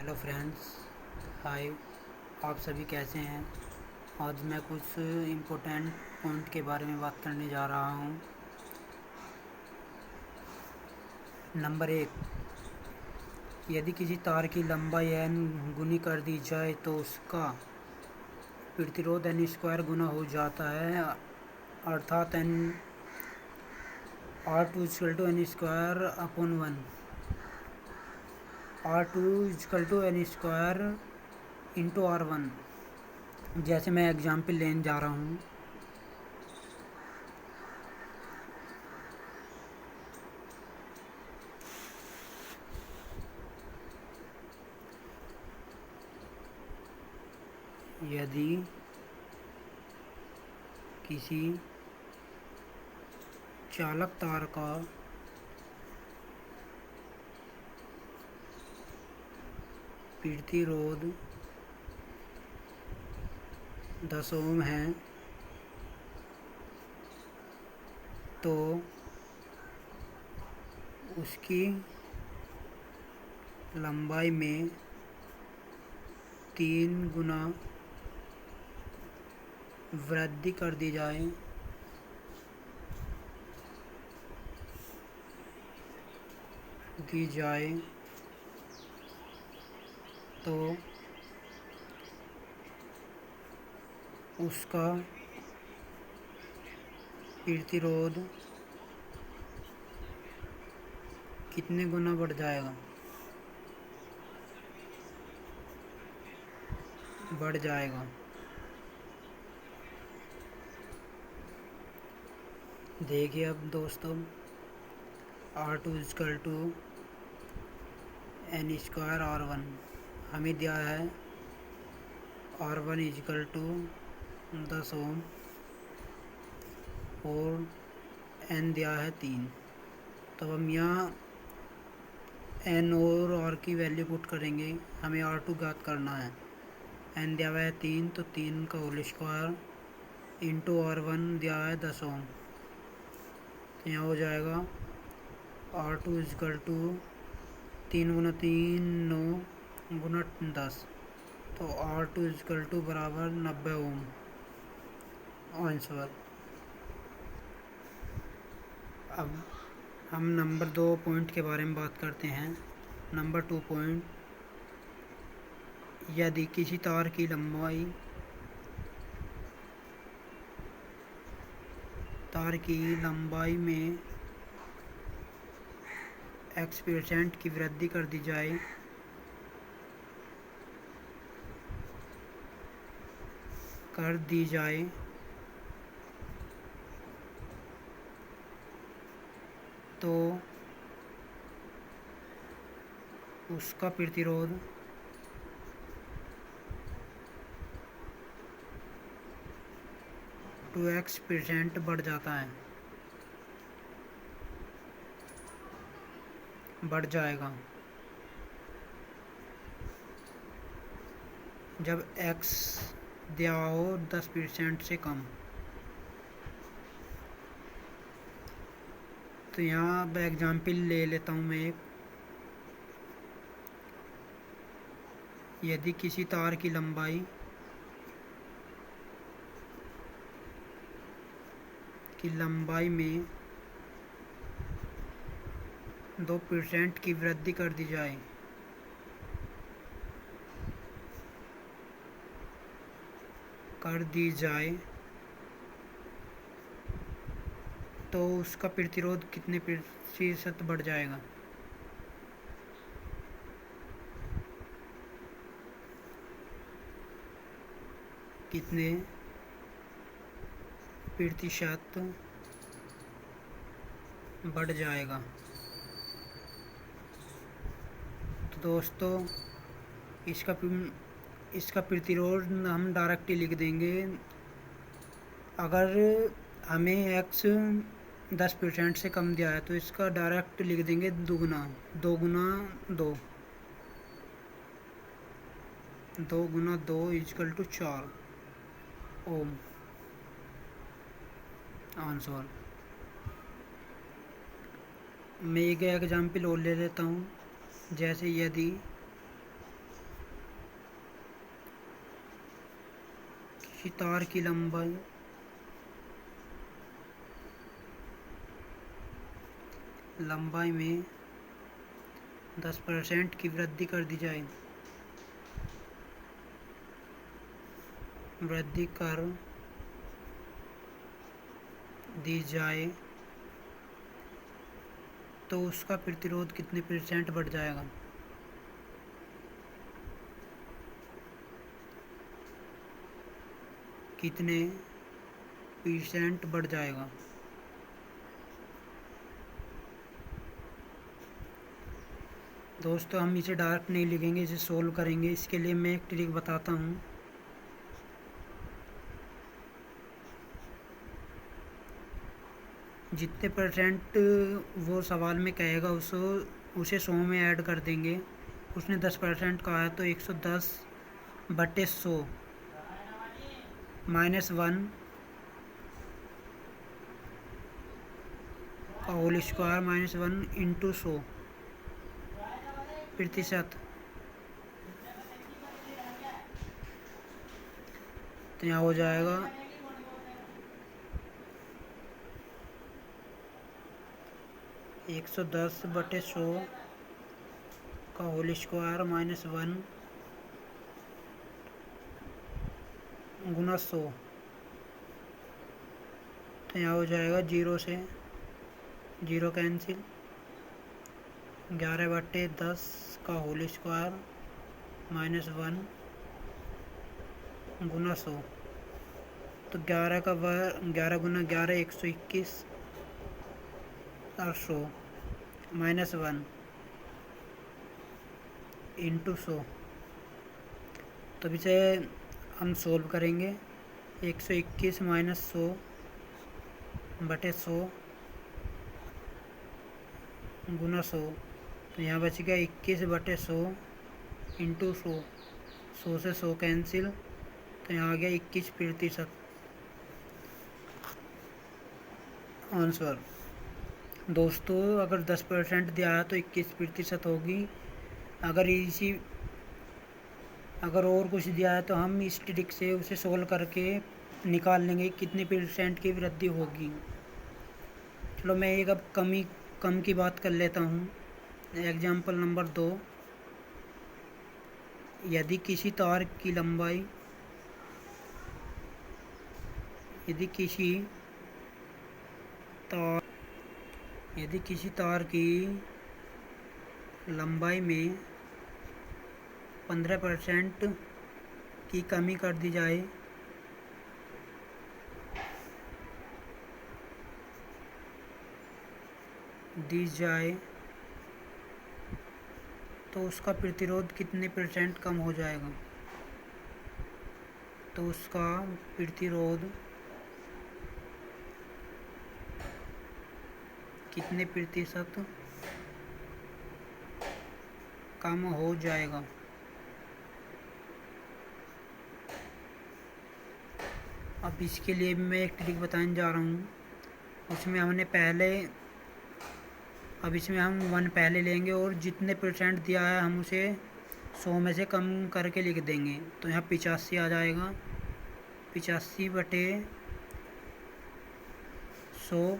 Hello friends, हाय। आप सभी कैसे हैं? आज मैं कुछ इम्पोर्टेंट पॉइंट के बारे में बात करने जा रहा हूँ। नंबर 1, यदि किसी तार की लंबाई n गुनी कर दी जाए तो उसका प्रतिरोध n स्क्वायर गुना हो जाता है, अर्थात R2 equal to n square upon 1। R2 equal to n square into R1। जैसे मैं एग्जाम्पल लेने जा रहा हूँ। यदि किसी चालक तार का प्रतिरोध 10 ओम है तो उसकी लंबाई में 3 गुना वृद्धि कर दी जाए तो उसका प्रतिरोध कितने गुना बढ़ जाएगा। देखिए अब दोस्तों, R2 equal to n square R1 हमें दिया है। R1 इक्वल टू 10 ओम और n दिया है 3। तो हम यहाँ n और R की वैल्यू पुट करेंगे। हमें R2 ज्ञात करना है। n दिया हुआ है 3, तो 3 का होल स्क्वायर इंटू R1 दिया है 10 ओम। तो यहाँ हो जाएगा R2 इक्वल टू 3 गुना 3 9 गुना 10, तो R2 इक्वल टू बराबर 90 ओम आंसर। अब हम नंबर 2 पॉइंट के बारे में बात करते हैं। नंबर 2 पॉइंट, यदि किसी तार की लंबाई में x% की वृद्धि कर दी जाए तो उसका प्रतिरोध 2x% बढ़ जाएगा। जब x दिया हो 10% से कम। तो यहाँ अब एग्जाम्पल ले लेता हूँ मैं एक। यदि किसी तार की लंबाई में 2% की वृद्धि कर दी जाए तो उसका प्रतिरोध कितने प्रतिशत बढ़ जाएगा। कितने प्रतिशत बढ़ जाएगा। तो दोस्तों, इसका प्रतिरोध हम डायरेक्ट लिख देंगे। अगर हमें x 10% से कम दिया है तो इसका डायरेक्ट लिख देंगे 2 गुना 2 इक्वल टू 4 ओम आंसर। मैं एक एग्जाम्पल और ले लेता हूँ। जैसे यदि किसी तार की लंबाई में 10% की वृद्धि कर दी जाए, वृद्धि कर दी जाए तो उसका प्रतिरोध कितने % बढ़ जाएगा। कितने % बढ़ जाएगा। दोस्तों हम इसे डायरेक्ट नहीं लिखेंगे, इसे सोल्व करेंगे। इसके लिए मैं एक ट्रिक बताता हूँ। जितने % वो सवाल में कहेगा उसे 100 में ऐड कर देंगे। उसने 10% कहा है तो 110/100 -1 का होल स्क्वायर -1 इंटू 100 प्रतिशत। तो यहाँ हो जाएगा 110/100 का होल स्क्वायर -1 गुना 100। तो यहाँ हो जाएगा 0 से 0 कैंसिल, 11/10 का होल स्क्वायर -1 गुना 100। तो 11 का वर्ग 11 गुना 11 121 और 100 -1 इंटू 100। तो इसे हम सोल्व करेंगे। 121 माइनस 100/100 गुना 100। तो यहाँ बच गया 21/100 इंटू 100। 100 से 100 कैंसिल, तो यहाँ आ गया 21%। आंसर दोस्तों अगर 10% दिया है तो 21% होगी। अगर और कुछ दिया है तो हम इस ट्रिक से उसे सोल्व करके निकाल लेंगे कितने % की वृद्धि होगी। चलो मैं एक अब कम की बात कर लेता हूँ। Example number 2। यदि किसी तार की लंबाई यदि किसी तार की लंबाई में 15% की कमी कर दी जाए तो उसका प्रतिरोध कितने % कम हो जाएगा। तो उसका प्रतिरोध कितने % कम हो जाएगा। अब इसके लिए भी मैं एक ट्रिक बताने जा रहा हूँ। उसमें हम 1 पहले लेंगे और जितने % दिया है हम उसे 100 में से कम करके लिख देंगे। तो यहाँ 85 आ जाएगा। 85/100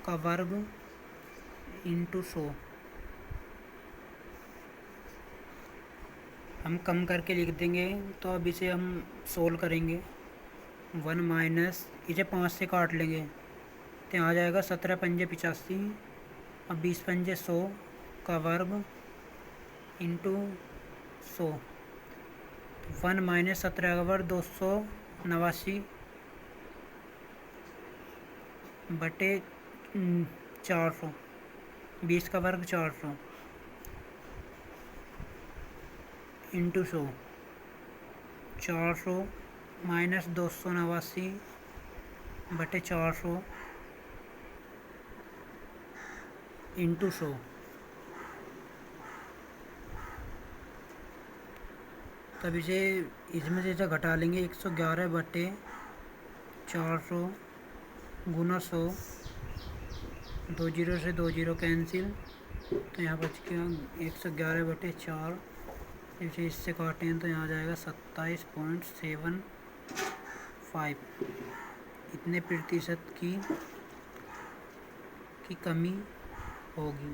का वर्ग इंटू 100। हम कम करके लिख देंगे। तो अब इसे हम सोल्व करेंगे। 1 माइनस इसे 5 से काट लेंगे तो आ जाएगा 17 पंजे 85 और 20 पंजे 100 का वर्ग इंटू 100। 1 माइनस 17 का वर्ग 289/400। 20 का वर्ग 400 इंटू 100। 400 minus 289/400 into 100। तब इसमें से घटा लेंगे 111/400 गुना 100। 2 जीरो से 2 जीरो कैंसिल, तो यहाँ बच गया 111/4। इसे इससे काटें तो यहाँ आ जाएगा 27.7 5 इतने प्रतिशत की कमी होगी।